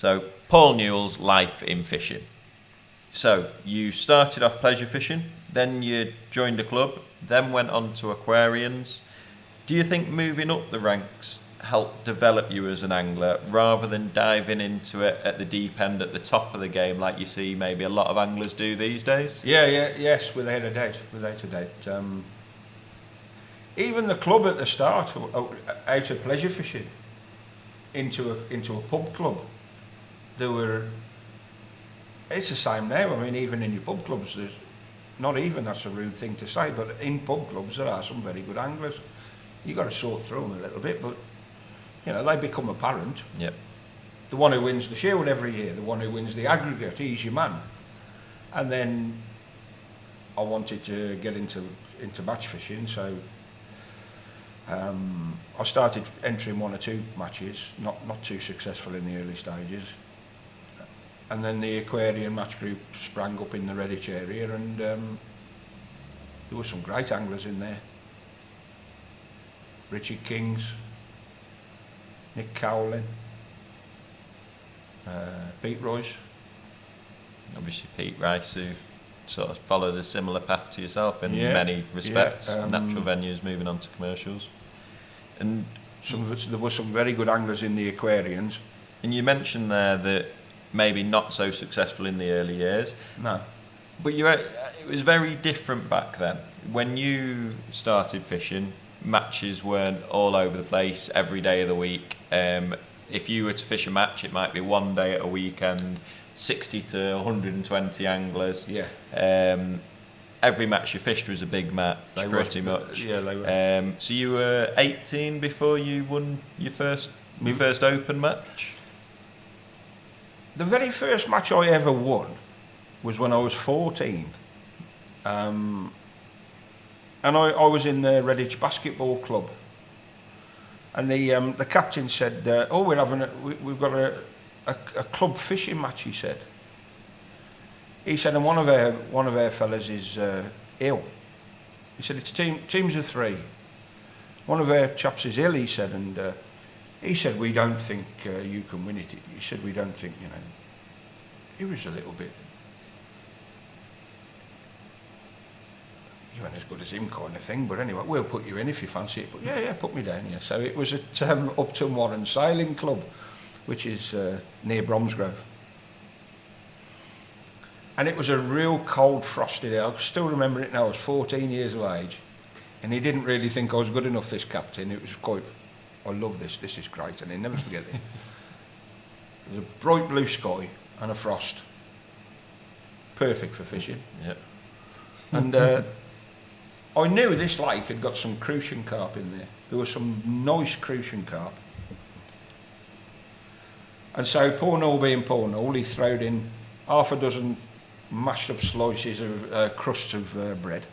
So, Paul Newell's life in fishing. So, you started off pleasure fishing, then you joined a club, then went on to aquariums. Do you think moving up the ranks helped develop you as an angler rather than diving into it at the deep end at the top of the game like you see maybe a lot of anglers do these days? Yes, without a doubt. Even the club at the start, out of pleasure fishing into a pub club, it's the same now. I mean, even in your pub clubs, there's not even, that's a rude thing to say, but in pub clubs there are some very good anglers. You've got to sort through them a little bit, but you know, they become apparent. Yep. The one who wins the Shield every year, the one who wins the aggregate, he's your man. And then I wanted to get into match fishing, so I started entering 1 or 2 matches, not too successful in the early stages. And then the aquarium match group sprang up in the Redditch area, and there were some great anglers in there. Richard Kings, Nick Cowlin, Pete Royce. Obviously Pete Rice, who sort of followed a similar path to yourself in many respects, natural venues moving on to commercials. And there were some very good anglers in the aquariums. And you mentioned there that maybe not so successful in the early years. No. But it was very different back then. When you started fishing, matches weren't all over the place every day of the week. If you were to fish a match, it might be one day at a weekend, 60 to 120 anglers. Yeah. Every match you fished was a big match, pretty much. Yeah, they were. So you were 18 before you won your first open match? The very first match I ever won was when I was 14. And I was in the Redditch Basketball Club. And the captain said, we've got a club fishing match, he said. He said, and one of our fellas is ill. He said, it's teams of 3. One of our chaps is ill, he said, and he said, we don't think you can win it. He said, we don't think, he was a little bit, you weren't as good as him kind of thing, but anyway, we'll put you in if you fancy it. But yeah, put me down, yeah. So it was at Upton Warren Sailing Club, which is near Bromsgrove. And it was a real cold, frosty day. I still remember it now. I was 14 years of age, and he didn't really think I was good enough, this captain. It was quite, I love this is great, and he'll never forget it. There was a bright blue sky and a frost. Perfect for fishing. Yeah. And I knew this lake had got some crucian carp in there. There was some nice crucian carp. And so poor Noel being poor Noel, he throwed in half a dozen mashed up slices of crusts of bread.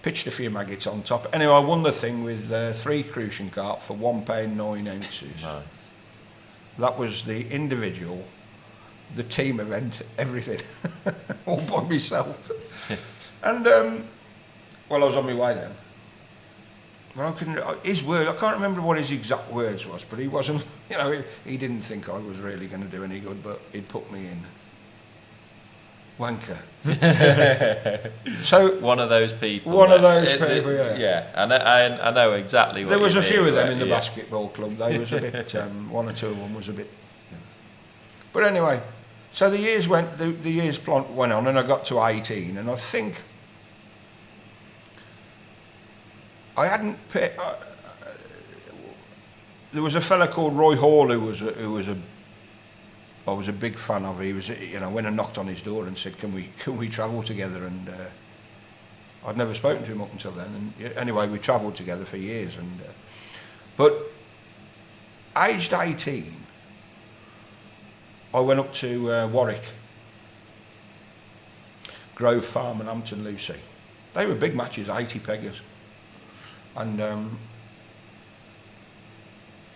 Pitched a few maggots on top. Anyway, I won the thing with 3 crucian carp for £1 9 ounces. Nice. That was the individual, the team event, everything, all by myself. And well, I was on my way then. Well, his word, I can't remember what his exact words was, but he wasn't, he didn't think I was really going to do any good, but he'd put me in. Wanker. So one of those people. Yeah, I know exactly what there was you a mean, few of them in the basketball club. They was a bit, 1 or 2 of them was a bit. But anyway, so the years went on, and I got to 18, and I think I hadn't. There was a fella called Roy Hall I was a big fan of. He was, when I knocked on his door and said, "Can we travel together?" And I'd never spoken to him up until then. And anyway, we travelled together for years. And but aged 18, I went up to Warwick, Grove Farm, and Hampton Lucy. They were big matches, 80 peggers, and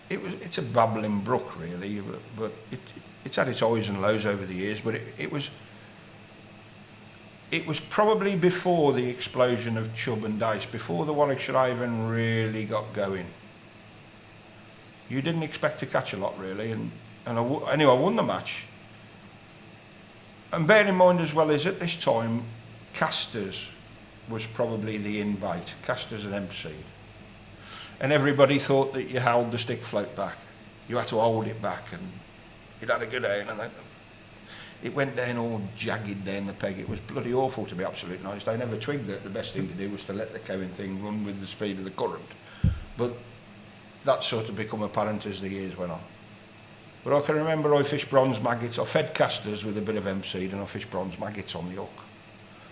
it's a babbling brook really, but it's had its highs and lows over the years. But it was probably before the explosion of chub and dace, before the Warwickshire Avon really got going. You didn't expect to catch a lot really, And anyway, I won the match. And bear in mind as well, is at this time, casters was probably the invite. Casters and emceed. And everybody thought that you held the stick float back. You had to hold it back, and it had to go down, and it went down all jagged down the peg. It was bloody awful, to be absolutely honest. They never twigged that the best thing to do was to let the cowing thing run with the speed of the current. But that sort of become apparent as the years went on. But I can remember I fished bronze maggots. I fed casters with a bit of emceed, and I fished bronze maggots on the hook.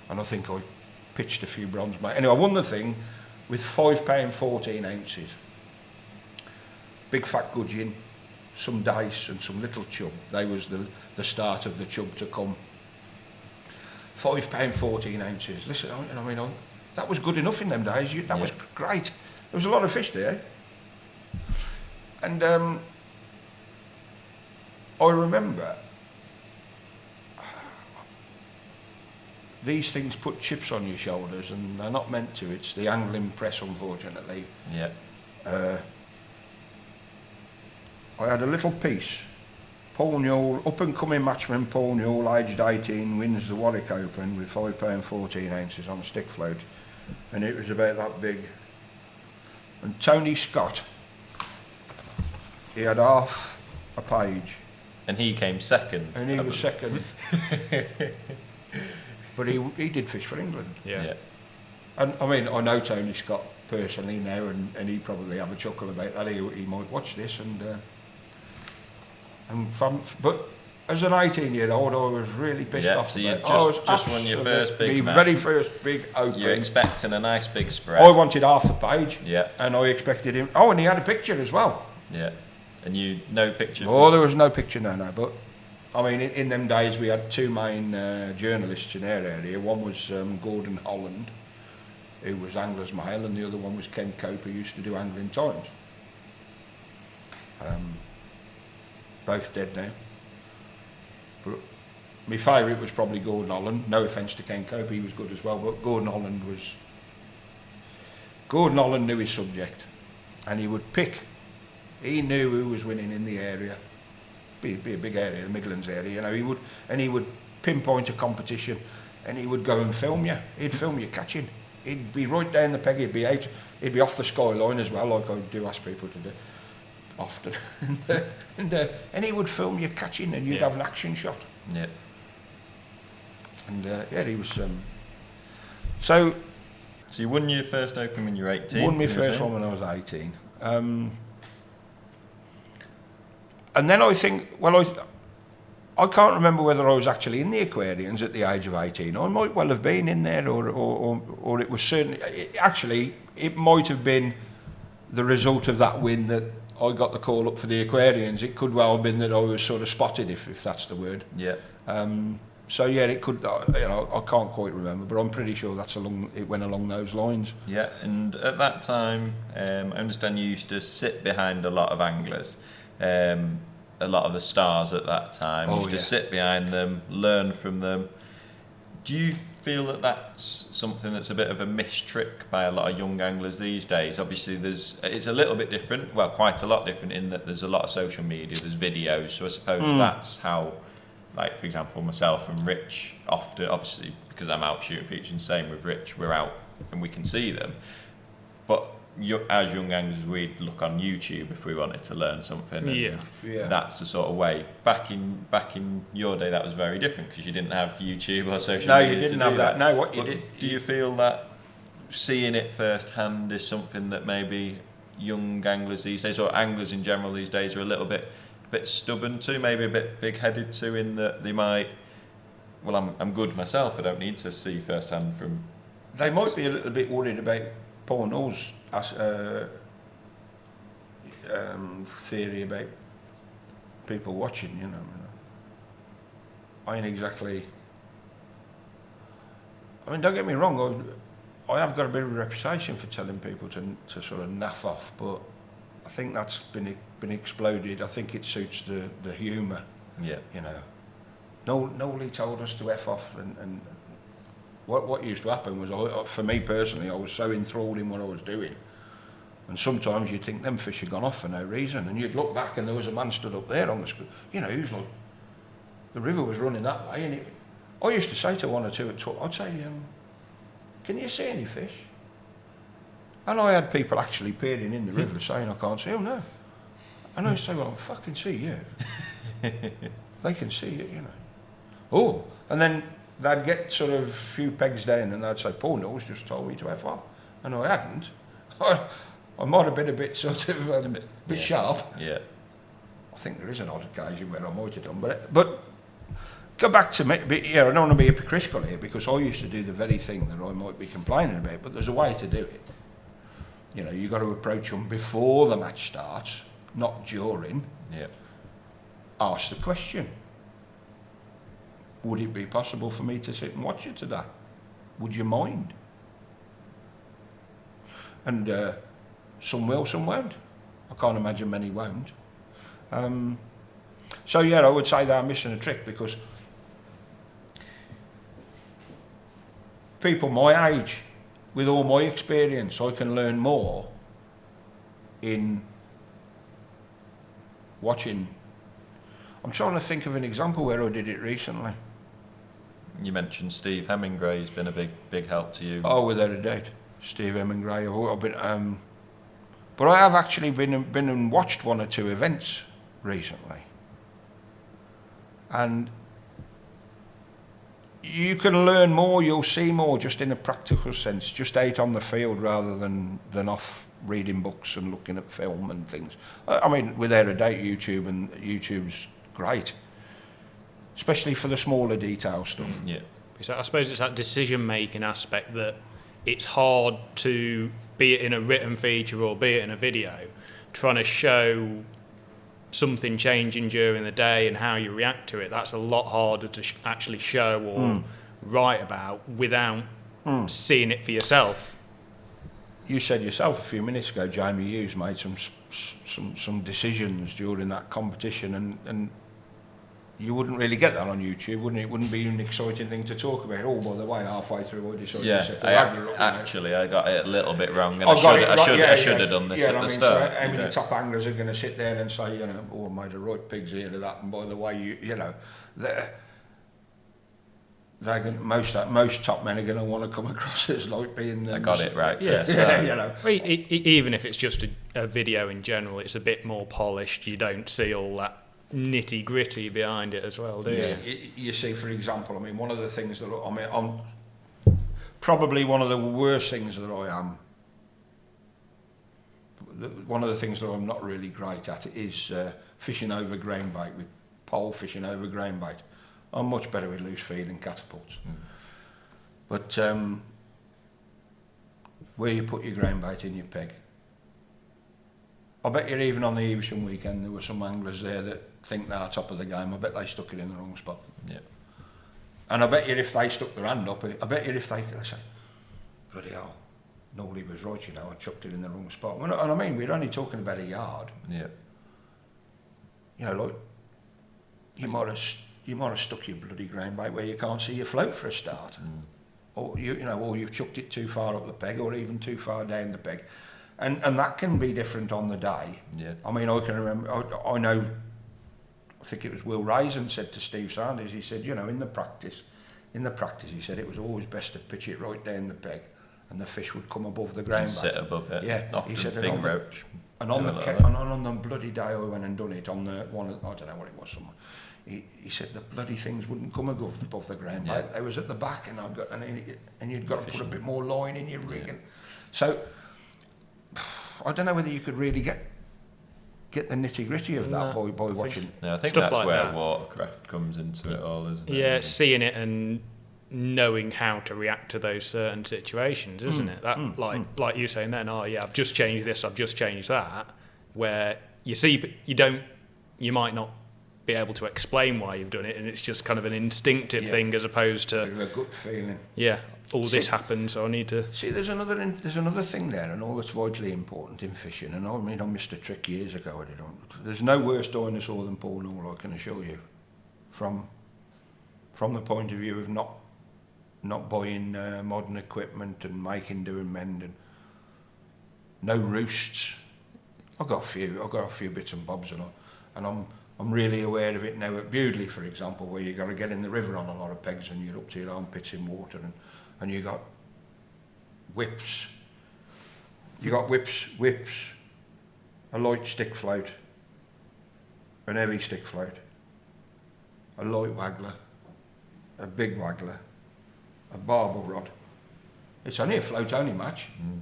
And I think I pitched a few bronze maggots. Anyway, I won the thing with £5 14 ounces. Big fat gudgeon, some dice and some little chub. They was the start of the chub to come. £5 14 ounces. Listen, I mean, that was good enough in them days. That was great. There was a lot of fish there. And I remember these things put chips on your shoulders, and they're not meant to. It's the angling press, unfortunately. Yeah. I had a little piece. Paul Newell, up and coming matchman Paul Newell, aged 18, wins the Warwick Open with £5 14 ounces on a stick float, and it was about that big. And Tony Scott, he had half a page. And he came second. And he was second. But he did fish for England. Yeah. And I mean, I know Tony Scott personally now, and he'd probably have a chuckle about that. He might watch this, but as an 18-year-old, I was really pissed off. So you about just won your first big match. very first big Open. You're expecting a nice big spread. I wanted half the page. Yeah. And I expected him. Oh, and he had a picture as well. Yeah. And no picture. Oh, there was no picture, no. But I mean, in them days, we had two main journalists in our area. One was Gordon Holland, who was Angler's Mail, and the other one was Ken Cope, who used to do Angling Times. Both dead now. But my favourite was probably Gordon Holland. No offence to Ken Cope, he was good as well, but Gordon Holland knew his subject, and he would pick. He knew who was winning in the area. Be a big area, the Midlands area, you know. He would pinpoint a competition, and he would go and film you. He'd film you catching. He'd be right down the peg. He'd be off the skyline as well, like I do ask people to do often. and he would film you catching, and you'd have an action shot. Yeah. And he was. So you won your first Open when you were 18. Won my first one when I was 18. And then I think, I can't remember whether I was actually in the Aquarians at the age of 18. I might well have been in there, or it was certainly. It might have been the result of that win that I got the call up for the Aquarians. It could well have been that I was sort of spotted, if that's the word. Yeah. So yeah, it could. I can't quite remember, but I'm pretty sure it went along those lines. Yeah, and at that time, I understand you used to sit behind a lot of anglers. A lot of the stars at that time. You used to sit behind them, learn from them. Do you feel that that's something that's a bit of a missed trick by a lot of young anglers these days? Obviously, it's a little bit different, well, quite a lot different, in that there's a lot of social media, there's videos, so I suppose that's how, like, for example, myself and Rich, often, obviously, because I'm out shooting features, and same with Rich, we're out and we can see them. But as young anglers, we'd look on YouTube if we wanted to learn something. And that's the sort of way. Back in your day, that was very different, because you didn't have YouTube or social media. No, you didn't have that. No, what you did. Do you feel that seeing it firsthand is something that maybe young anglers these days, or anglers in general these days, are a little bit stubborn to, maybe a bit big-headed to, in that they might, well, I'm good myself, I don't need to see firsthand from... They might be a little bit worried about Paul Knowles' theory about people watching, you know. I ain't exactly... I mean, don't get me wrong, I have got a bit of a reputation for telling people to sort of naff off, but I think that's been exploded. I think it suits the humour. Yeah. You know. Nobody told us to F off, and what used to happen was, for me personally, I was so enthralled in what I was doing And sometimes you'd think them fish had gone off for no reason, and you'd look back and there was a man stood up there on the school. You know, he was like, the river was running that way, and I used to say to one or two at 12, I'd say, can you see any fish? And I had people actually peering in the river saying, I can't see them, no. And I say, well, I fucking see you. They can see it, you know. Oh, and then they'd get sort of a few pegs down and they'd say, Paul Knowles just told me to F off. And I hadn't. I might have been a bit sort of a bit sharp. Yeah. I think there is an odd occasion where I might have done, but go back to me. I don't want to be hypocritical here, because I used to do the very thing that I might be complaining about, but there's a way to do it. You know, you've got to approach them before the match starts, not during. Yeah. Ask the question. Would it be possible for me to sit and watch you today? Would you mind? And some will, some won't. I can't imagine many won't. So yeah, I would say they're missing a trick, because people my age, with all my experience, I can learn more in watching. I'm trying to think of an example where I did it recently. You mentioned Steve Hemingway's been a big help to you. Oh, without a doubt, Steve Hemingway. I've been, but I have actually been and watched one or two events recently, and you can learn more, you'll see more just in a practical sense, just out on the field rather than off reading books and looking at film and things. I mean, without a doubt, YouTube's great, especially for the smaller detail stuff. Yeah. So I suppose it's that decision-making aspect that it's hard to, be it in a written feature or be it in a video, trying to show something changing during the day and how you react to it. That's a lot harder to actually show or write about without seeing it for yourself. You said yourself a few minutes ago, Jamie Hughes made some decisions during that competition, and you wouldn't really get that on YouTube, wouldn't it? It wouldn't be an exciting thing to talk about. Oh, by the way, halfway through I decided to set a angler up. Actually, I got it a little bit wrong, and I should have done this at the start. So how many top anglers are going to sit there and say, you know, oh, I made a right pig's ear to that, and by the way, you know, they're going, most top men are going to want to come across as like being the... I got it right. Yeah, you know. Well, even if it's just a video in general, it's a bit more polished. You don't see all that nitty gritty behind it as well, do you? You see, for example, I mean, one of the things that I'm probably one of the worst things that I am. One of the things that I'm not really great at is fishing over grain bait, with pole fishing over grain bait. I'm much better with loose feed and catapults. But where you put your grain bait in your peg, I bet you even on the Evesham weekend there were some anglers there that think they're top of the game. I bet they stuck it in the wrong spot. Yeah. And I bet you if they stuck their hand up, I bet you if they say, bloody hell, nobody was right, you know, I chucked it in the wrong spot. And I mean, we're only talking about a yard. Yeah. You know, like, you might have stuck your bloody grain bait where you can't see your float for a start. Or or you've chucked it too far up the peg, or even too far down the peg. And that can be different on the day. Yeah. I mean, I can remember, I know, I think it was Will Raisin said to Steve Sanders, he said, you know, in the practice, he said it was always best to pitch it right down the peg, and the fish would come above the ground. Sit above it. Yeah. Often He said, big roach. And on the bloody day I went and done it, on the one, I don't know what it was, somewhere. He said the bloody things wouldn't come above the ground. Yeah. They was at the back, and you'd got to put a bit more line in your rig. Yeah. So I don't know whether you could really get the nitty gritty of that by watching. No, I think Stuff that's like where that. watercraft comes into it all, isn't it? Yeah, seeing it and knowing how to react to those certain situations, isn't it? That like you saying then, I've just changed this, I've just changed that. Where you see, you might not be able to explain why you've done it, and it's just kind of an instinctive thing as opposed to a gut feeling. Yeah, this happened, so I need to. See, there's another thing there, and all that's vitally important in fishing. And I mean, I missed a trick years ago. There's no worse dinosaur than Paul Newell, I can assure you. From the point of view of not buying modern equipment and making, doing, mending. no roosts. I've got a few bits and bobs, and I'm really aware of it now at Bewdley, for example, where you got to get in the river on a lot of pegs, and you're up to your armpits in water, and you got whips. You got whips, a light stick float, an heavy stick float, a light waggler, a big waggler, a barbel rod. It's only a float-only match. And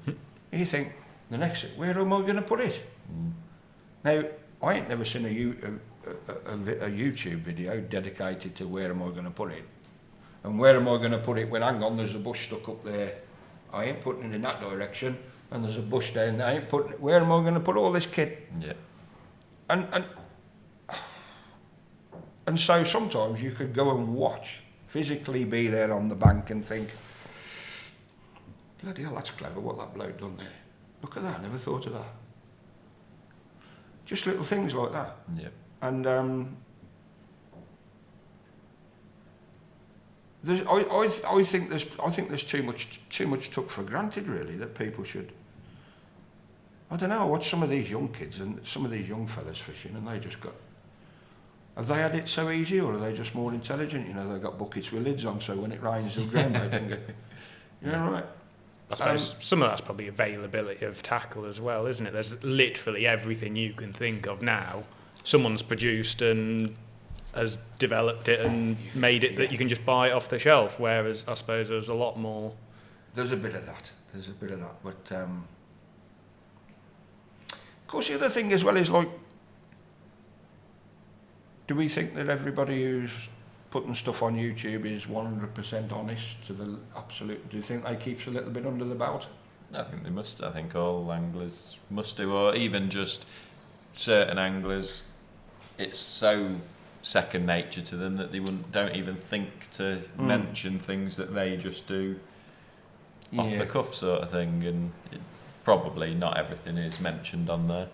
you think, the next, where am I going to put it? Now, I ain't never seen a YouTube video dedicated to where am I going to put it. And where am I going to put it when, hang on, there's a bush stuck up there. I ain't putting it in that direction. And there's a bush down there. I ain't putting it. Where am I going to put all this kit? Yeah. And so sometimes you could go and watch, physically be there on the bank and think, bloody hell, that's clever what that bloke done there. Look at that, I never thought of that. Just little things like that. Yeah. And I think there's too much took for granted, really, that people should. I don't know. I watch some of these young kids and some of these young fellas fishing, and they just got. Have they had it so easy, or are they just more intelligent? You know, they've got buckets with lids on, so when it rains, they'll ground out and get. You know, right? I suppose some of that's probably availability of tackle as well, isn't it? There's literally everything you can think of now. Someone's produced and has developed it and made it that you can just buy it off the shelf, whereas I suppose there's a lot more. There's a bit of that. But of course, the other thing as well is, like, do we think that everybody who's putting stuff on YouTube is 100% honest to the absolute? Do you think they keep a little bit under the belt? I think they must. I think all anglers must do, or even just certain anglers. It's so second nature to them that they don't even think to mention things that they just do off the cuff sort of thing, and probably not everything is mentioned on there.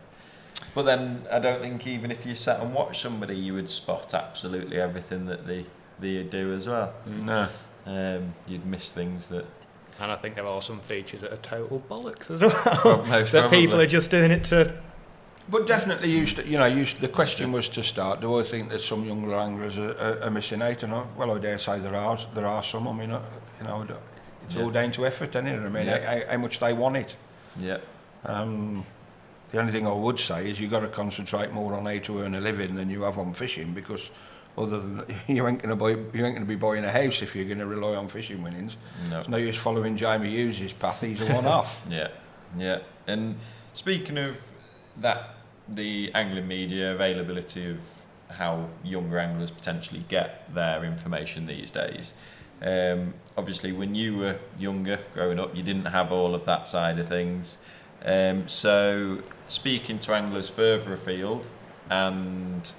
But then I don't think even if you sat and watched somebody, you would spot absolutely everything that they do as well. No. You'd miss things that. And I think there are some features that are total bollocks as well. Most that probably. people are just doing it to. But definitely, the question was to start. Do I think that some younger anglers are missing out? And well, I dare say there are some. I mean, it's all down to effort, isn't it? I mean, how much they want it. Yeah. The only thing I would say is you've got to concentrate more on how to earn a living than you have on fishing, because other than you ain't going to be buying a house if you're going to rely on fishing winnings. No. It's no use following Jamie Hughes' path. He's a one-off. Yeah. And speaking of that, the angling media availability of how younger anglers potentially get their information these days. Obviously, when you were younger, growing up, you didn't have all of that side of things. So speaking to anglers further afield and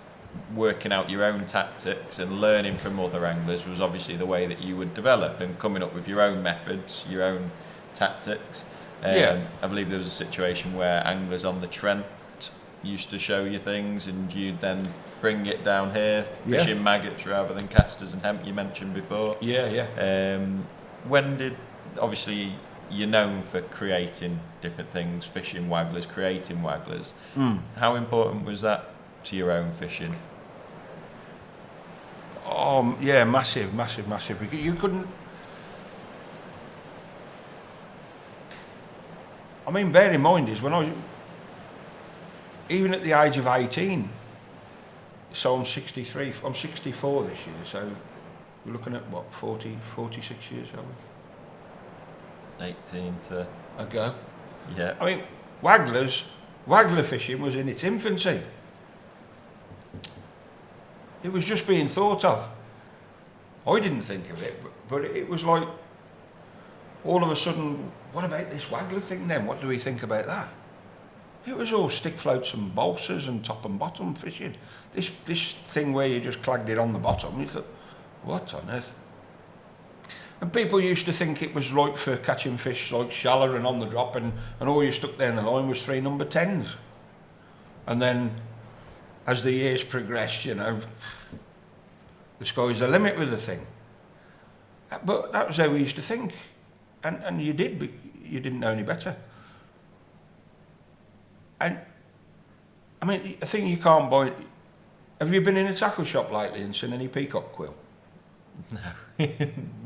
working out your own tactics and learning from other anglers was obviously the way that you would develop, and coming up with your own methods, your own tactics. I believe there was a situation where anglers on the Trent used to show you things and you'd then bring it down here, fishing maggots rather than casters and hemp you mentioned before. When did, obviously you're known for creating different things, fishing wagglers, creating wagglers. How important was that to your own fishing? Massive. Because you couldn't. I mean, bear in mind is when even at the age of 18, so I'm 63, I'm 64 this year, so we're looking at what, 46 years, are we? 18 to ago. Yeah. I mean, waggler fishing was in its infancy. It was just being thought of. I didn't think of it, but it was like, all of a sudden, what about this waggler thing then? What do we think about that? It was all stick floats and balsas and top and bottom fishing. This thing where you just clagged it on the bottom, you thought, what on earth? And people used to think it was right for catching fish like shallow and on the drop, and all you stuck down the line was 3 number 10s. And then, as the years progressed, the sky's the limit with the thing. But that was how we used to think. And you didn't know any better. And I mean, I think you can't buy. Have you been in a tackle shop lately and seen any peacock quill? No,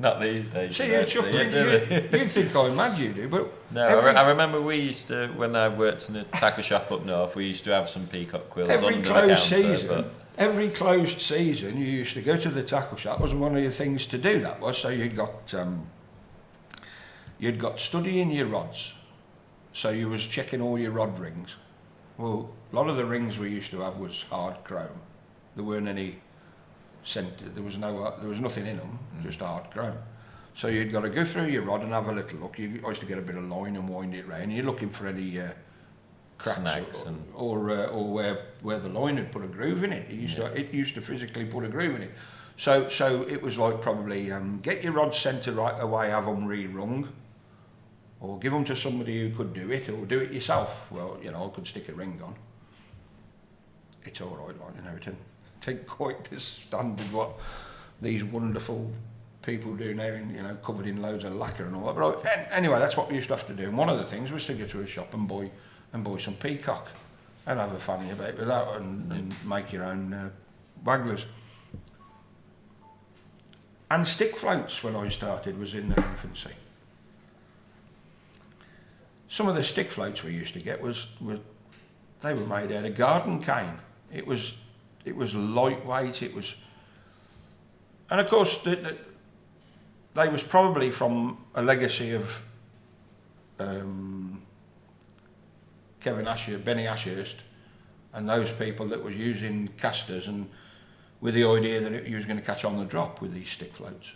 not these days. See, you you're don't see it, chuckling. do we? You think I'm mad, you do, but No, I remember we used to, when I worked in a tackle shop up north, we used to have some peacock quills every under the closed counter. season, every closed season, you used to go to the tackle shop. It was one of the things to do. That was so you'd got studying your rods, so you was checking all your rod rings. Well, a lot of the rings we used to have was hard chrome. There weren't any centre. There was nothing in them, just hard chrome. So you'd got to go through your rod and have a little look. You used to get a bit of line and wind it round. You're looking for any cracks Snags or where the line had put a groove in it. It used to physically put a groove in it. So it was like probably get your rods centre right away, have them re-rung, or give them to somebody who could do it, or do it yourself. Well, you know, I could stick a ring on. It's all right, like, you know, it ain't quite the standard what these wonderful people do now, covered in loads of lacquer and all that. But anyway, that's what we used to have to do. And one of the things was to go to a shop and buy some peacock and have a fanny about with that and make your own wagglers. And stick floats when I started was in their infancy. Some of the stick floats we used to get they were made out of garden cane. It was lightweight. And of course they was probably from a legacy of Benny Ashurst, and those people that was using casters and with the idea that you was going to catch on the drop with these stick floats.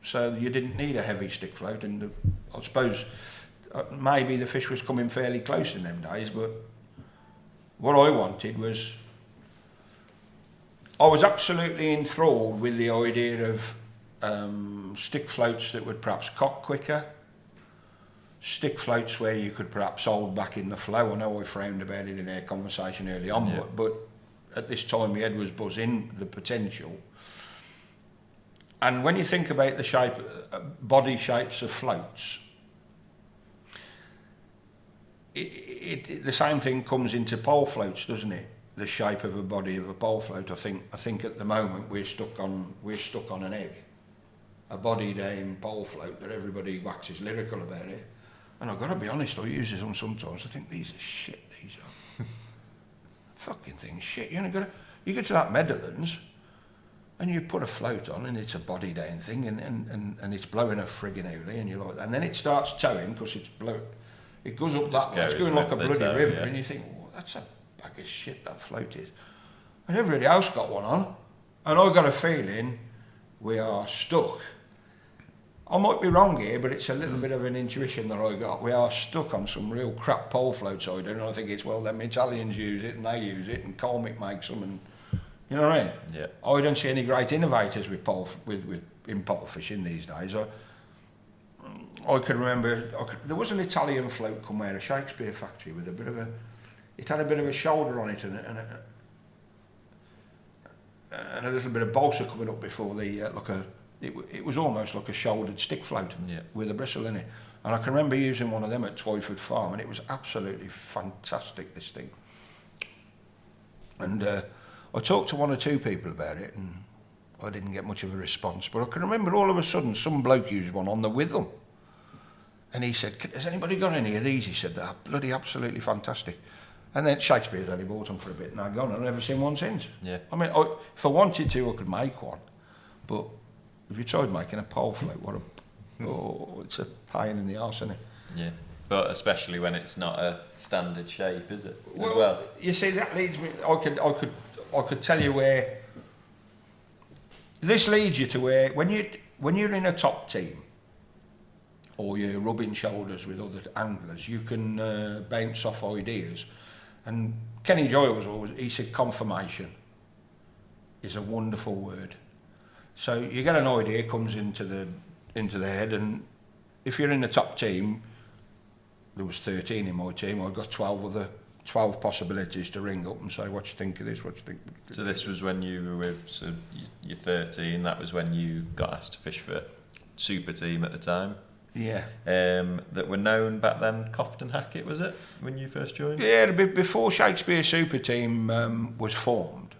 So you didn't need a heavy stick float, and I suppose maybe the fish was coming fairly close in them days, but what I wanted was, I was absolutely enthralled with the idea of stick floats that would perhaps cock quicker, stick floats where you could perhaps hold back in the flow. I know I frowned about it in our conversation early on, yeah. but at this time my head was buzzing, the potential. And when you think about the body shapes of floats, the same thing comes into pole floats, doesn't it? The shape of a body of a pole float. I think at the moment we're stuck on an egg, a body down pole float that everybody waxes lyrical about it. And I've got to be honest, I use them sometimes. I think these are shit. These are fucking things shit. You get to that Meadowlands, and you put a float on, and it's a body down thing, and it's blowing a friggin' hoolie, and you're like, and then it starts towing because it goes up that way. It's going like a bloody river, yeah. And you think, oh, that's a bag of shit that float is. And everybody else got one on, and I got a feeling we are stuck. I might be wrong here, but it's a little bit of an intuition that I got. We are stuck on some real crap pole floats I do, and I think it's, well, them Italians use it, and they use it, and Colmick makes them, and you know what I mean? Yeah. I don't see any great innovators in pole fishing these days. I can remember there was an Italian float come out of Shakespeare factory with it had a bit of a shoulder on it and a little bit of balsa coming up before it was almost like a shouldered stick float, yeah, with a bristle in it. And I can remember using one of them at Twyford Farm, and it was absolutely fantastic, this thing. And I talked to one or two people about it, and I didn't get much of a response. But I can remember all of a sudden some bloke used one on the Witham. And he said, has anybody got any of these? He said, they're bloody absolutely fantastic. And then Shakespeare's only bought them for a bit, and they're gone. I've never seen one since. Yeah. I mean, if I wanted to, I could make one. But if you tried making a pole float, it's a pain in the arse, isn't it? Yeah. But especially when it's not a standard shape, is it? Well, you see, that leads me. I could tell you where. This leads you to where when you're in a top team, or you're rubbing shoulders with other anglers, you can bounce off ideas. And Kenny Joy he said confirmation is a wonderful word. So you get an idea, comes into the head, and if you're in the top team, there was 13 in my team, I've got 12 possibilities to ring up and say, what do you think of this, what do you think? So this was when you were with, you're 13, that was when you got asked to fish for super team at the time? Yeah. that were known back then. Cofton Hackett, was it, when you first joined? Yeah, before Shakespeare Super Team was formed,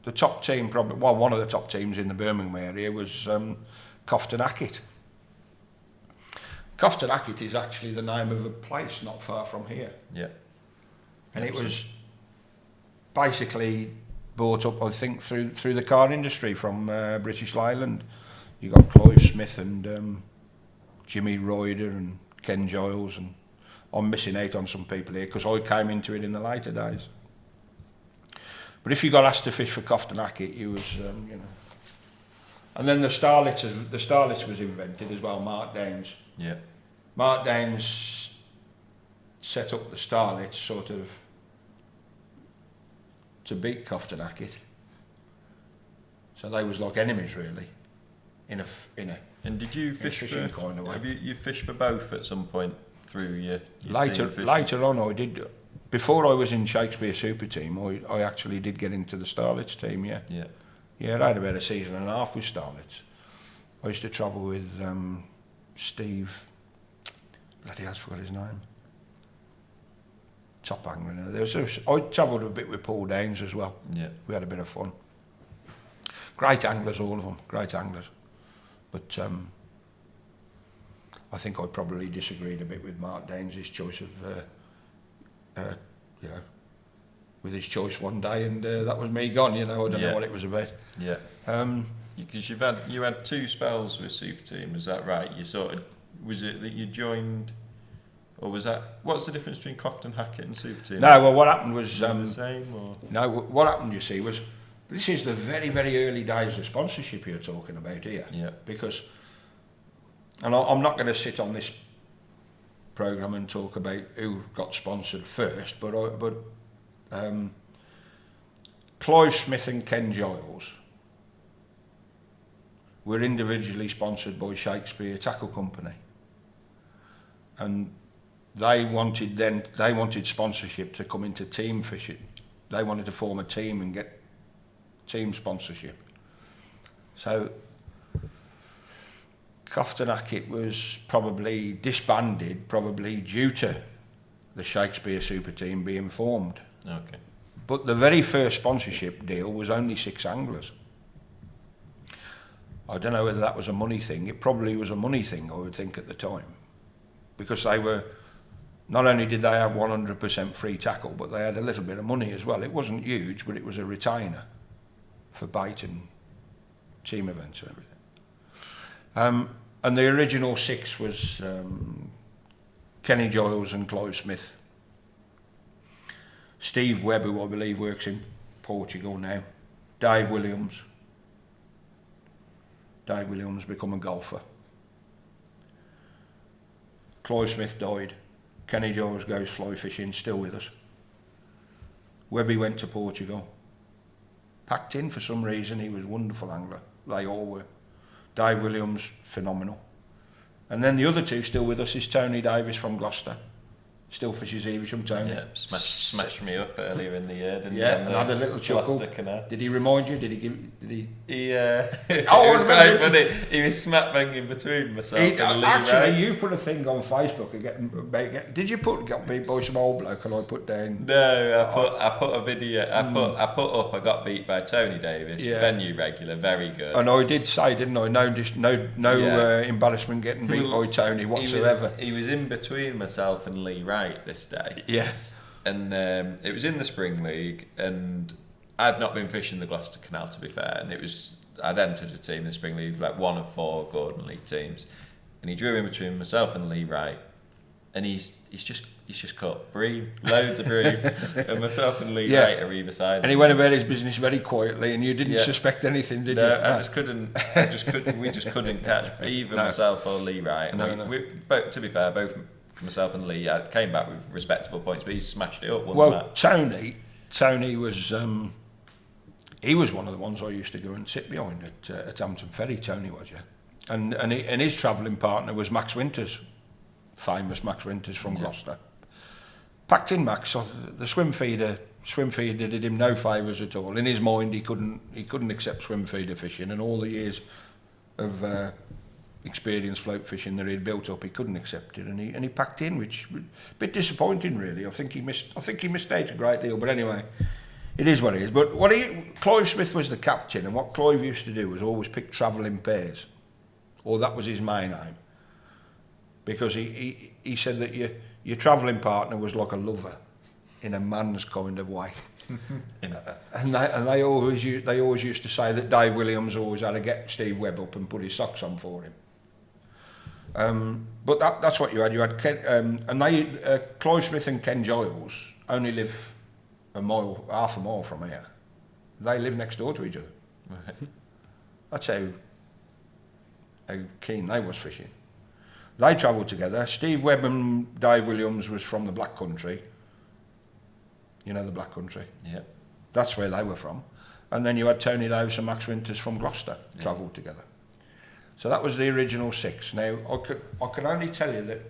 the top team, probably one of the top teams in the Birmingham area was Cofton Hackett. Cofton Hackett is actually the name of a place not far from here. Yeah. And it was basically brought up, I think, through the car industry from British Leyland. You got Clive Smith and Jimmy Ryder and Ken Giles, and I'm missing out on some people here because I came into it in the later days. But if you got asked to fish for Cofton Hackett, you was, And then the Starlet was invented as well, Mark Downes. Yeah. Mark Downes set up the Starlet sort of to beat Cofton Hackett. So they was like enemies really, in a. And did you fish for? Kind of way. Have you fished for both at some point through your later? Team fishing? Later on, I did. Before I was in Shakespeare Super Team, I actually did get into the Starlets team. Yeah. Yeah. Yeah, I had about a season and a half with Starlets. I used to travel with Steve. Bloody hell, I forgot his name. Top angler. I travelled a bit with Paul Downes as well. Yeah. We had a bit of fun. Great anglers, all of them. Great anglers. But I think I probably disagreed a bit with Mark Downes' choice of, with his choice one day, and that was me gone. I don't know what it was about. Yeah. Because you had 2 spells with Super Team, is that right? Was it that you joined, or was that, what's the difference between Cofton Hackett and Super Team? No, well, what happened was the same, or? No, what happened, you see, was this is the very, very early days of sponsorship you're talking about here. Yeah. Because, and I'm not going to sit on this programme and talk about who got sponsored first, but Clive Smith and Ken Giles were individually sponsored by Shakespeare Tackle Company, and they wanted sponsorship to come into team fishing. They wanted to form a team and get team sponsorship. So Cofton Hackett was probably disbanded, probably due to the Shakespeare Super Team being formed. Okay. But the very first sponsorship deal was only 6 anglers. I don't know whether that was a money thing. It probably was a money thing, I would think, at the time. Because they were, not only did they have 100% free tackle, but they had a little bit of money as well. It wasn't huge, but it was a retainer for bait and team events and everything. And the original 6 was Kenny Giles and Clive Smith. Steve Webb, who I believe works in Portugal now. Dave Williams. Dave Williams become a golfer. Clive Smith died. Kenny Giles goes fly fishing, still with us. Webby went to Portugal. Packed in for some reason, he was a wonderful angler. They all were. Dave Williams, phenomenal. And then the other 2 still with us is Tony Davis from Gloucester. Still fishes Evesham, Tony. Yeah, smashed me up earlier in the year, didn't he? Yeah, and had a little chuckle. Did he remind you? Did he? It Oh, was quite funny. He was smack banging between myself and Lee actually, Wright. you put a thing on Facebook did you got beat by some old bloke, and I put down? No, I put a video. I put up. I got beat by Tony Davis, venue regular, very good. And I did say, didn't I? No embarrassment getting beat by Tony whatsoever. He was in between myself and Lee Wright this day. Yeah. And it was in the Spring League, and I'd not been fishing the Gloucester Canal, to be fair, and I'd entered a team in the Spring League, like one of 4 Gordon League teams, and he drew in between myself and Lee Wright, and he's just caught bream, loads of bream, and myself and Lee Wright are either side. And he went about his business very quietly, and you didn't suspect anything, did you? No, I just couldn't. We just couldn't catch either myself or Lee Wright. We, to be fair, both myself and Lee came back with respectable points, but he smashed it up. Tony was he was one of the ones I used to go and sit behind at Hampton Ferry. Tony was, and his travelling partner was Max Winters, famous Max Winters from Gloucester. Packed in Max, so the swim feeder did him no favours at all. In his mind, he couldn't accept swim feeder fishing, and all the years of experienced float fishing that he'd built up, he couldn't accept it, and he packed in, which was a bit disappointing, really. I think he missed out a great deal, but anyway, it is what it is. But Clive Smith was the captain, and what Clive used to do was always pick travelling pairs, or that was his main aim, because he said that your travelling partner was like a lover in a man's kind of way. And they always used to say that Dave Williams always had to get Steve Webb up and put his socks on for him. But that's what you had. You had Ken, and Clive Smith and Ken Giles only live half a mile from here. They live next door to each other. Right. That's how keen they was fishing. They travelled together. Steve Webb and Dave Williams was from the Black Country. You know the Black Country? Yeah. That's where they were from. And then you had Tony Davis and Max Winters from Gloucester, travelled together. So that was the original 6. Now, I can only tell you that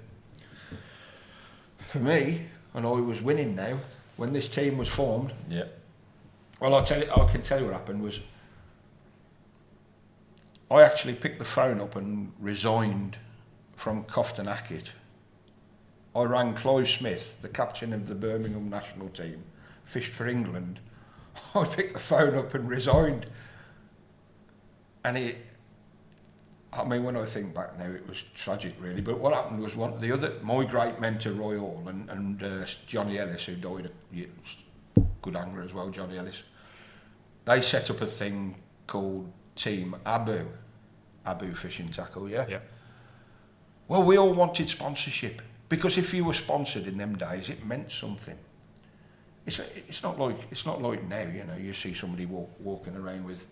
for me, and I was winning now, when this team was formed, well, I can tell you what happened was I actually picked the phone up and resigned from Cofton Hackett. I rang Clive Smith, the captain of the Birmingham national team, fished for England. I picked the phone up and resigned. And when I think back now, it was tragic, really. But what happened was my great mentor, Roy Hall, and Johnny Ellis, who died, good angler as well, Johnny Ellis, they set up a thing called Team Abu Fishing Tackle, yeah? Well, we all wanted sponsorship. Because if you were sponsored in them days, it meant something. It's not like now, you know. You see somebody walking around with,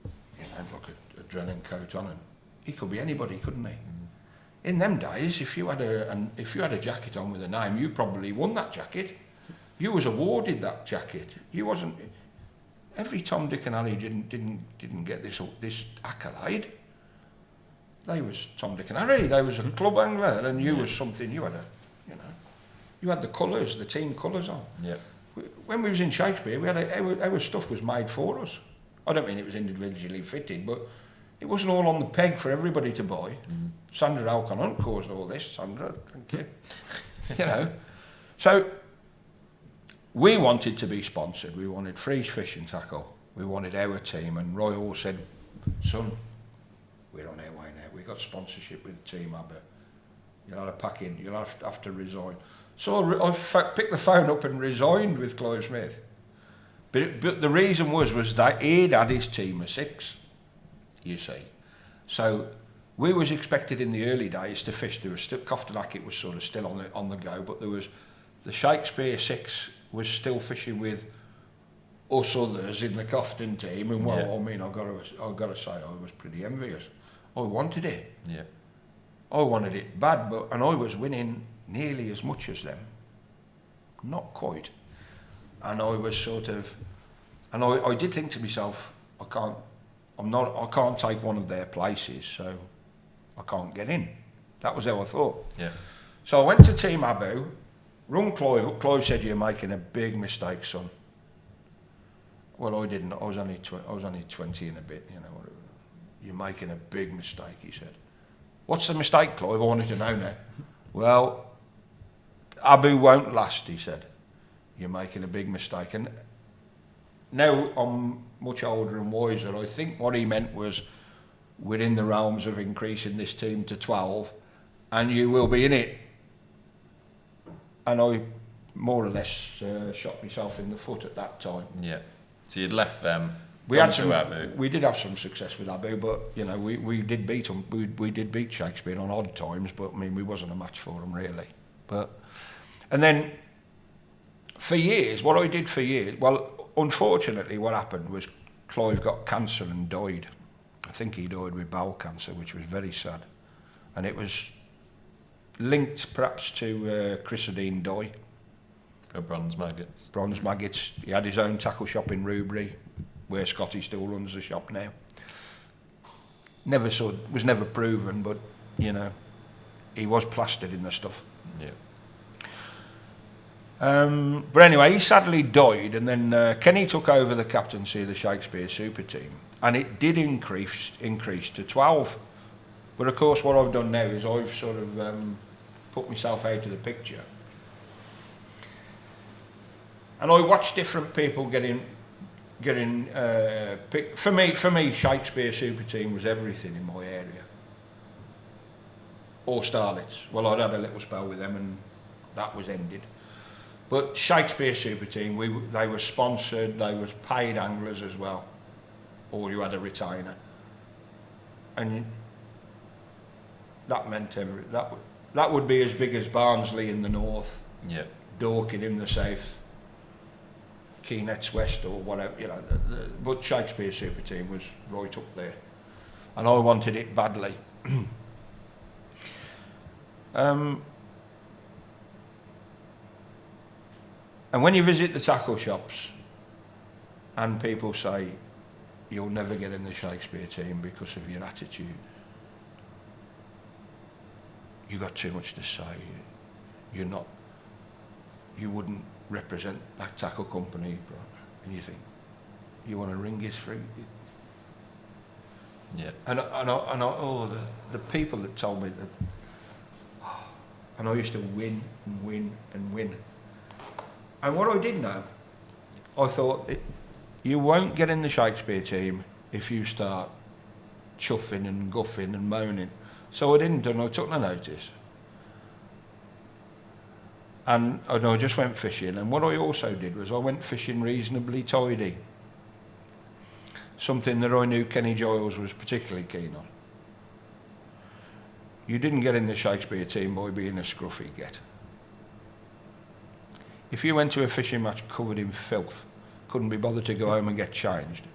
you know, like a drilling coat on, and he could be anybody, couldn't he? In them days, if you had a jacket on with a name, you probably won that jacket. You was awarded that jacket. You wasn't. Every Tom, Dick, and Harry didn't get this accolade. They was Tom, Dick and Harry. They was a club angler, and you was something. You had the colours, the team colours on. Yeah. When we was in Shakespeare, we had our stuff was made for us. I don't mean it was individually fitted, but it wasn't all on the peg for everybody to buy. Sandra Alcon caused all this. Sandra, thank you. You know, so we wanted to be sponsored. We wanted Free Fishing Tackle. We wanted our team, and Roy Hall said, "Son, we're on our way now. We got sponsorship with Team Abu. You'll have to pack in. You'll have to resign." So I picked the phone up and resigned with Clive Smith. But the reason was that he'd had his team of 6, you see. So we was expected in the early days to fish. There was still Cofton Hackett was sort of still on the go, but there was the Shakespeare 6 was still fishing with us others in the Cofton team, and I mean, I've got to say, I was pretty envious. I wanted it. Yeah. I wanted it bad, and I was winning nearly as much as them. Not quite. And I was sort of, and I did think to myself, I can't take one of their places, so I can't get in. That was how I thought. Yeah. So I went to Team Abu, rung Clive up. Clive said, "You're making a big mistake, son." Well, I didn't. I was only 20 and a bit, you know. "You're making a big mistake," he said. "What's the mistake, Clive? I wanted to know now." "Well, Abu won't last," he said. "You're making a big mistake." And now I'm much older and wiser. I think what he meant was we're in the realms of increasing this team to 12 and you will be in it. And I more or less shot myself in the foot at that time. Yeah. So you'd left them. We did have some success with Abu, but you know we did beat them. We did beat Shakespeare on odd times, but I mean we wasn't a match for them really. And then for years, well, unfortunately, what happened was Clive got cancer and died. I think he died with bowel cancer, which was very sad, and it was linked perhaps to Chrysadine Doy. For bronze maggots. Bronze maggots. He had his own tackle shop in Rubery, where Scotty still runs the shop now. Was never proven, but you know, he was plastered in the stuff. Yeah. But anyway, he sadly died, and then Kenny took over the captaincy of the Shakespeare Super Team, and it did increase to 12. But of course, what I've done now is I've sort of put myself out of the picture. And I watch different people getting picked. For me, Shakespeare Super Team was everything in my area. Or Starlets. Well, I'd had a little spell with them and that was ended. But Shakespeare Super Team, they were sponsored, they were paid anglers as well. Or you had a retainer. And that meant that would be as big as Barnsley in the north, Yep. Dorking in the south, Keenet's west or whatever, you know. But Shakespeare Super Team was right up there. And I wanted it badly. And when you visit the tackle shops and people say, you'll never get in the Shakespeare team because of your attitude, you got too much to say, you wouldn't represent that tackle company, and you think, you want to ring his through? Yeah. And the people that told me that, and I used to win and win and win. And what I did know, I thought, you won't get in the Shakespeare team if you start chuffing and guffing and moaning. So I didn't, and I took no notice. And I just went fishing, and what I also did was I went fishing reasonably tidy. Something that I knew Kenny Giles was particularly keen on. You didn't get in the Shakespeare team by being a scruffy get. If you went to a fishing match covered in filth, couldn't be bothered to go home and get changed,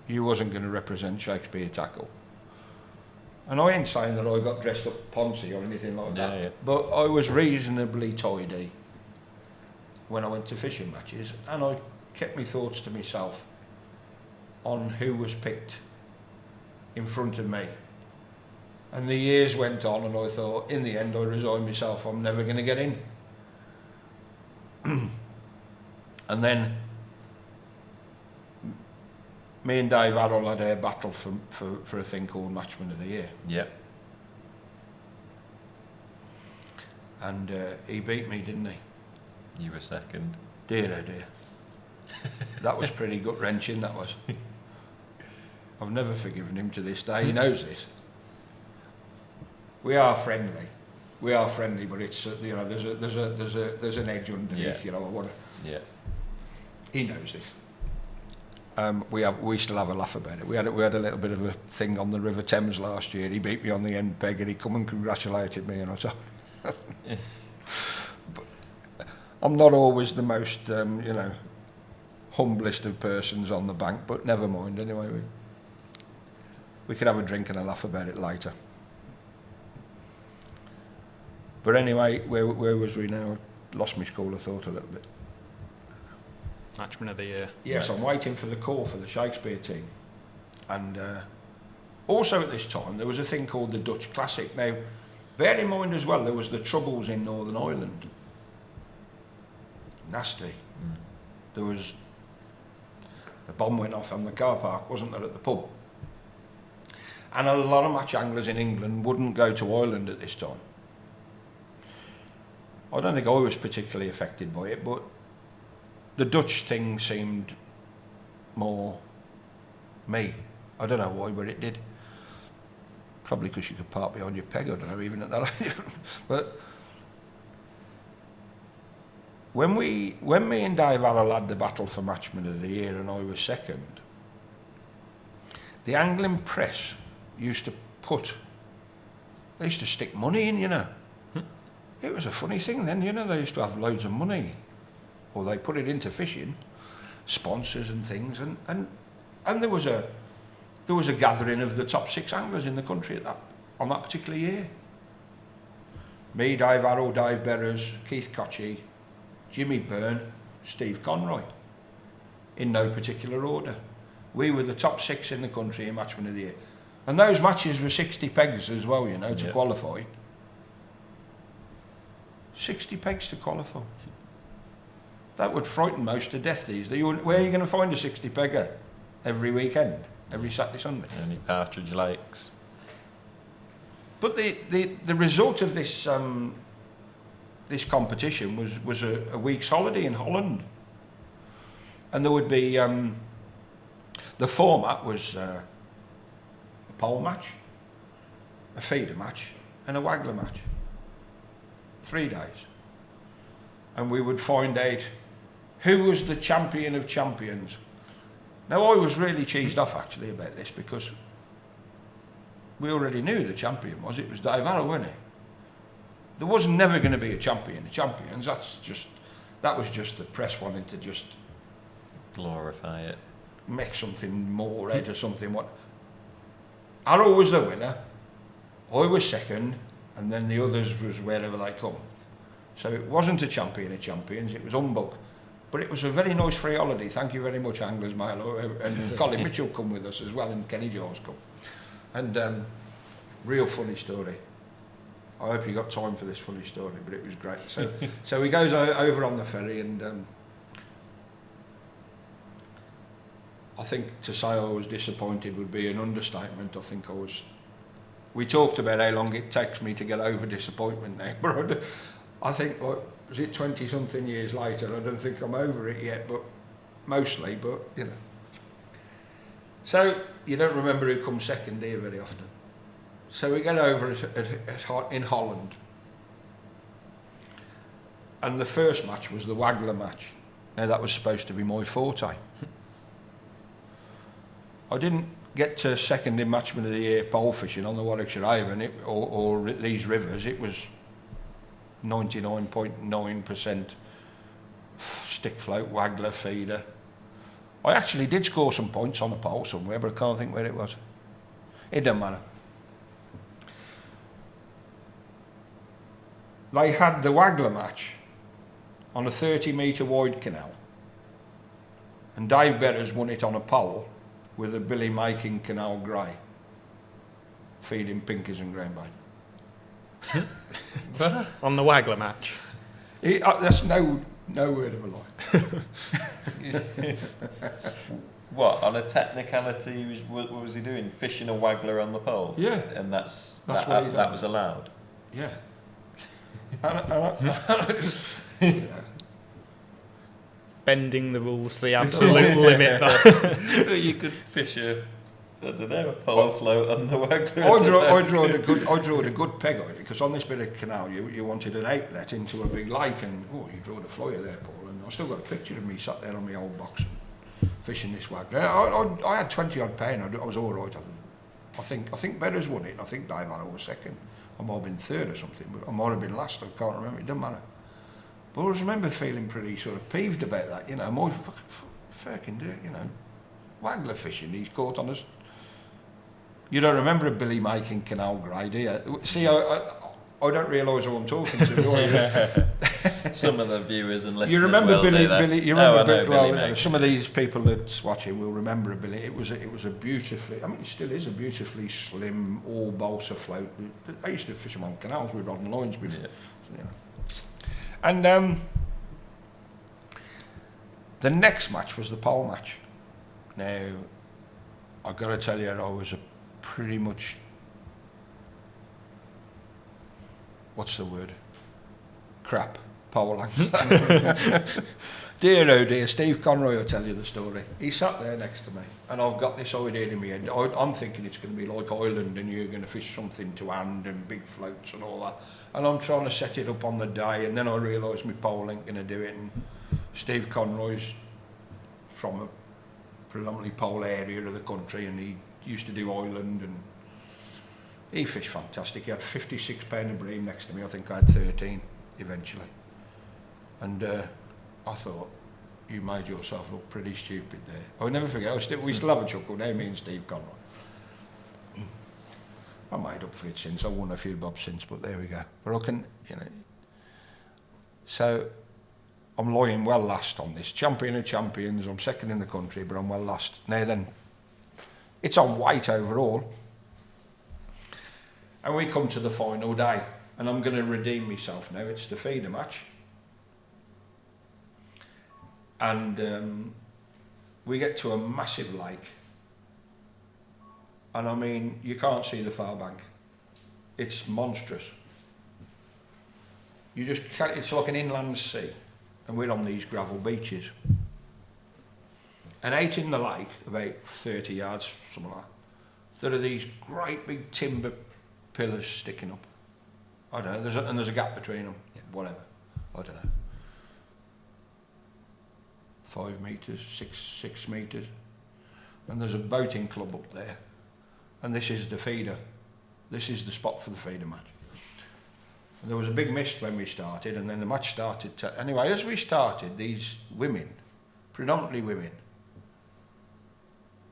you wasn't going to represent Shakespeare tackle. And I ain't saying that I got dressed up poncy or anything like that, Yeah. but I was reasonably tidy when I went to fishing matches, and I kept my thoughts to myself on who was picked in front of me. And the years went on, and I thought, in the end, I resigned myself, I'm never going to get in. And then me and Dave Harrell had a battle for a thing called Matchman of the Year. Yep. And he beat me, didn't he? You were second. Dear oh dear. That was pretty gut-wrenching, that was. I've never forgiven him to this day, he knows this. We are friendly, but it's you know, there's an edge underneath, Yeah. you know. Yeah. He knows this. We still have a laugh about it. We had a little bit of a thing on the River Thames last year. He beat me on the end peg, and he come and congratulated me, and I told him. But I'm not always the most humblest of persons on the bank, but never mind. Anyway, we could have a drink and a laugh about it later. But anyway, where was we now? Lost my school of thought a little bit. Matchman of the Year. Yes, I'm waiting for the call for the Shakespeare team. And also at this time, there was a thing called the Dutch Classic. Now, bear in mind as well, there was the Troubles in Northern Ireland. Nasty. There was... The bomb went off on the car park, wasn't there, at the pub? And a lot of match anglers in England wouldn't go to Ireland at this time. I don't think I was particularly affected by it, but the Dutch thing seemed more me. I don't know why, but it did. Probably because you could park behind your peg, I don't know, even at that age. But when me and Dave Harrell had the battle for Matchman of the Year and I was second, the angling press used to stick money in, you know. It was a funny thing then, you know, they used to have loads of money. Or they put it into fishing, sponsors and things, and there was a gathering of the top 6 anglers in the country on that particular year. Me, Dave Harrell, Dave Berrers, Keith Cotchie, Jimmy Byrne, Steve Conroy, in no particular order. We were the top 6 in the country in Matchman of the Year. And those matches were 60 pegs as well, you know, to qualify. 60 pegs to qualify. That would frighten most to death these days. Where are you going to find a 60 pegger every weekend, every Saturday, Sunday? Only Partridge Lakes. But the result of this this competition was a week's holiday in Holland, and there would be the format was a pole match, a feeder match, and a waggler match. 3 days, and we would find out who was the champion of champions. Now I was really cheesed off actually about this because we already knew who the champion was. It was Dave Arrow, wasn't it? There was never going to be a champion of champions. That was just the press wanting to just glorify it, make something more out of something. What Arrow was the winner, I was second, and then the others was wherever they come. So it wasn't a champion of champions, it was humbug. But it was a very nice free holiday. Thank you very much, Anglers Mail. And Colin Mitchell come with us as well, and Kenny Jaws come. And real funny story. I hope you got time for this funny story, but it was great. So he goes over on the ferry, and I think to say I was disappointed would be an understatement. I think I was. We talked about how long it takes me to get over disappointment now, but I think, like, was it 20-something years later? I don't think I'm over it yet, but mostly, but, you know. So, you don't remember who comes second, do you, very often? So we get over in Holland. And the first match was the waggler match. Now, that was supposed to be my forte. I didn't get to second in Matchman of the Year pole fishing on the Warwickshire Avon or these rivers. It was 99.9% stick float, waggler, feeder. I actually did score some points on the pole somewhere, but I can't think where it was. It doesn't matter. They had the waggler match on a 30-metre wide canal, and Dave Betters won it on a pole with a Billy making canal grey, feeding pinkers and ground bait. On the waggler match. That's no word of a lie. What, on a technicality, what was he doing? Fishing a waggler on the pole? Yeah. And that was allowed? Yeah. Bending the rules to the absolute limit. You could fish a pole float on the waggler. I drawed a good peg on it, because on this bit of canal you wanted an outlet into a big lake, and you drawed a flyer there, Paul, and I still got a picture of me sat there on my old box fishing this waggler. I had 20 odd pound. I was all right. I think Betters won it, and I think Dave Arrow was second. I might have been third or something, but I might have been last. I can't remember. It doesn't matter. But I always remember feeling pretty sort of peeved about that. You know, I'm always fucking do it. You know, waggler fishing. He's caught on us. You don't remember a Billy making canal grey, do you? See, I don't realise who I'm talking to, do I? Some of the viewers and listeners you remember will Billy? You remember Billy some of these people that's watching will remember a Billy. It was a beautifully, I mean, it still is a beautifully slim, all balsa float. I used to fish them on canals with rod and lines before. Yeah. You know. And the next match was the pole match. Now, I've got to tell you, I was a pretty much, what's the word? Crap pole angler. Dear oh dear, Steve Conroy will tell you the story. He sat there next to me, and I've got this idea in my head. I'm thinking it's going to be like Ireland, and you're going to fish something to hand and big floats and all that. And I'm trying to set it up on the day, and then I realise my pole ain't going to do it. And Steve Conroy's from a predominantly pole area of the country, and he used to do Ireland, and he fished fantastic. He had 56 pound of bream next to me. I think I had 13 eventually. And I thought, you made yourself look pretty stupid there. I'll never forget, we still have a chuckle now, me and Steve Conroy. I made up for it since. I won a few bobs since, but there we go. But I can, you know. So I'm lying well last on this. Champion of champions, I'm second in the country, but I'm well last. Now then, it's on weight overall. And we come to the final day, and I'm going to redeem myself now. It's the feeder match. And we get to a massive lake. And I mean, you can't see the far bank. it's monstrous. You just can't, it's like an inland sea, and we're on these gravel beaches. And out in the lake, about 30 yards, something like that, there are these great big timber pillars sticking up. I don't know, there's a gap between them, whatever, I don't know. 5 metres, 6 metres. And there's a boating club up there. And this is the feeder. This is the spot for the feeder match. And there was a big mist when we started, and then the match started anyway, as we started, these women, predominantly women,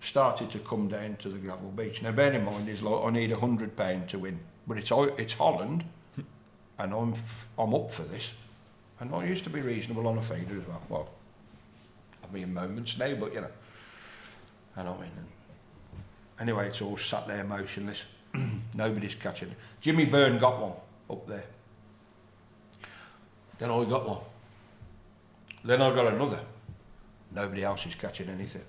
started to come down to the gravel beach. Now bear in mind, is like, I need £100 to win. But it's Holland, and I'm up for this. And I used to be reasonable on a feeder as well. Well, I mean moments now, but you know. And I mean, anyway, it's all sat there motionless. Nobody's catching it. Jimmy Byrne got one up there. Then I got one. Then I got another. Nobody else is catching anything.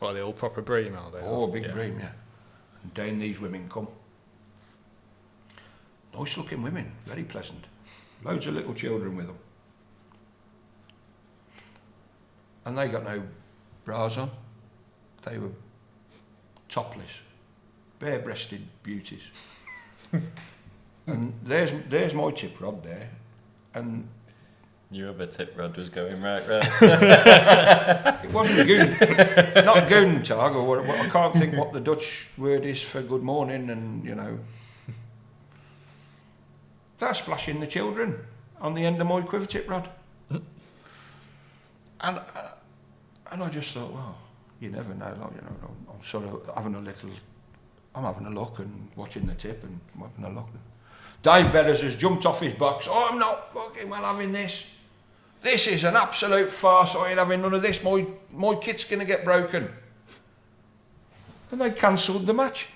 Well, the all proper bream, are they? Oh, big bream, yeah. And down these women come. Nice looking women, very pleasant. Loads of little children with them. And they got no bras on. They were topless, bare-breasted beauties. And there's my tip rod there. And your other tip rod was going right round. it wasn't goon, not goontag, or what, I can't think what the Dutch word is for good morning, and you know. They're splashing the children on the end of my quiver tip rod. And I just thought, well, you never know, like, you know, I'm sort of having a look and watching the tip and having a look. Dave Betters has jumped off his box. Oh, I'm not fucking well having this. This is an absolute farce. I ain't having none of this. My kit's going to get broken. And they cancelled the match.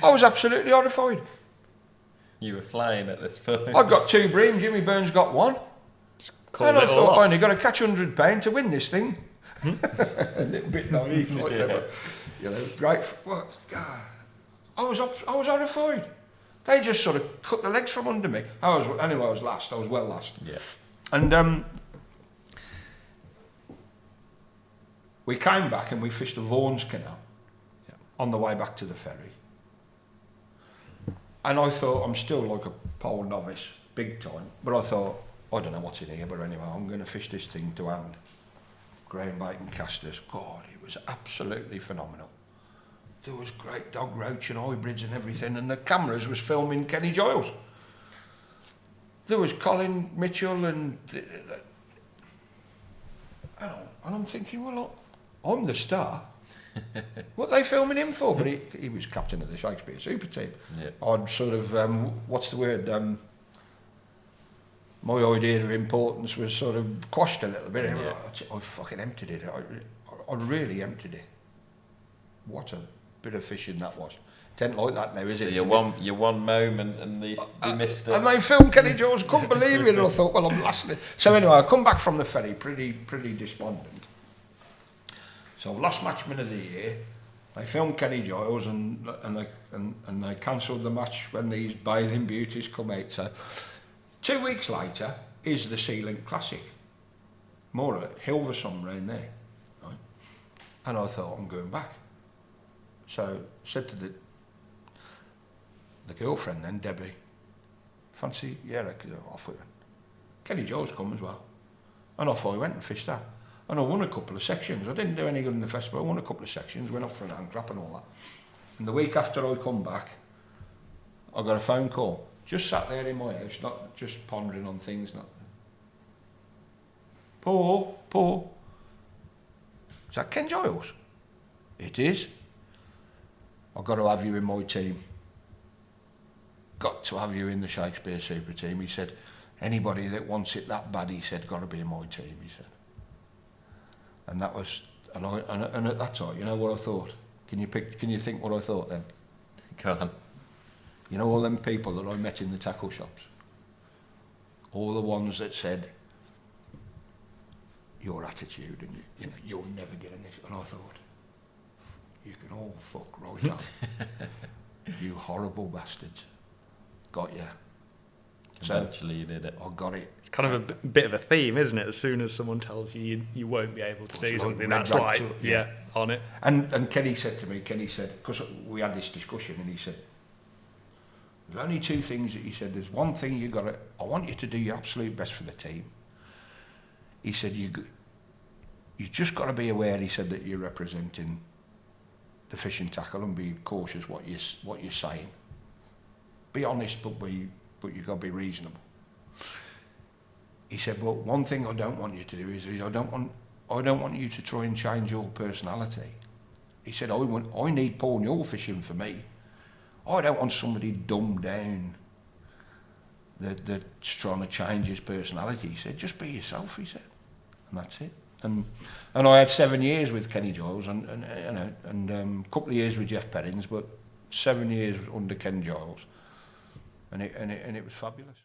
I was absolutely horrified. You were flying at this point. I got 2 bream, Jimmy Byrne's got 1. And I thought, I only got to catch £100 to win this thing. A little bit naive, like that, but, you know, great. What? God, I was horrified. They just sort of cut the legs from under me. I was last. I was well last. Yeah. And we came back and we fished the Vaughan's Canal on the way back to the ferry. And I thought, I'm still like a pole novice, big time, but I thought, I don't know what's in here, but anyway, I'm going to fish this thing to hand. Ground bait and casters. God, it was absolutely phenomenal. There was great dog roach and hybrids and everything, and the cameras was filming Kenny Giles. There was Colin Mitchell and I'm thinking, well, I'm the star. What are they filming him for? But he was captain of the Shakespeare super team. Yeah. I'd sort of, what's the word? My idea of importance was sort of quashed a little bit. Yeah. I fucking emptied it. I really emptied it. What a bit of fishing that was. It ain't like that now, is it? Your one moment and they missed it. And they filmed Kenny Jones, couldn't believe it. And I thought, well, I'm lasting. So anyway, I come back from the ferry pretty despondent. So I've lost Matchman of the Year. They filmed Kenny Giles and they cancelled the match when these bathing beauties come out. So 2 weeks later is the Sea Link Classic. More of it, Hilversum round there. Right? And I thought, I'm going back. So said to the girlfriend then, Debbie, fancy, yeah, off we went. Kenny Giles come as well. And off I went and fished that. And I won a couple of sections. I didn't do any good in the festival. I won a couple of sections, went up for an hand clap and all that. And the week after I come back, I got a phone call. Just sat there in my house, not just pondering on things. Not. Paul. Is that Ken Giles? It is. I've got to have you in my team. Got to have you in the Shakespeare super team. He said, anybody that wants it that bad, he said, got to be in my team, he said. And that was, and at that time, you know what I thought? Can you think what I thought then? Go on. You know all them people that I met in the tackle shops? All the ones that said, your attitude and you know, you'll never get in this. And I thought, you can all fuck right up. You horrible bastards. Got you. Eventually you did it. I got it. It's kind of a bit of a theme, isn't it? As soon as someone tells you you won't be able to do Like something, red that's rag like, to- yeah, on it. And Kenny said to me, because we had this discussion, and he said, there's only two things that he said. There's one thing I want you to do your absolute best for the team. He said, you just got to be aware, he said, that you're representing the fishing tackle and be cautious what you're saying. Be honest, but you've got to be reasonable. He said, but one thing I don't want you to do is I don't want you to try and change your personality. He said, I need Paul Newell fishing for me. I don't want somebody dumbed down that's trying to change his personality. He said, just be yourself, he said. And that's it. And I had 7 years with Kenny Giles and a couple of years with Jeff Perrins, but 7 years under Ken Giles. And it was fabulous.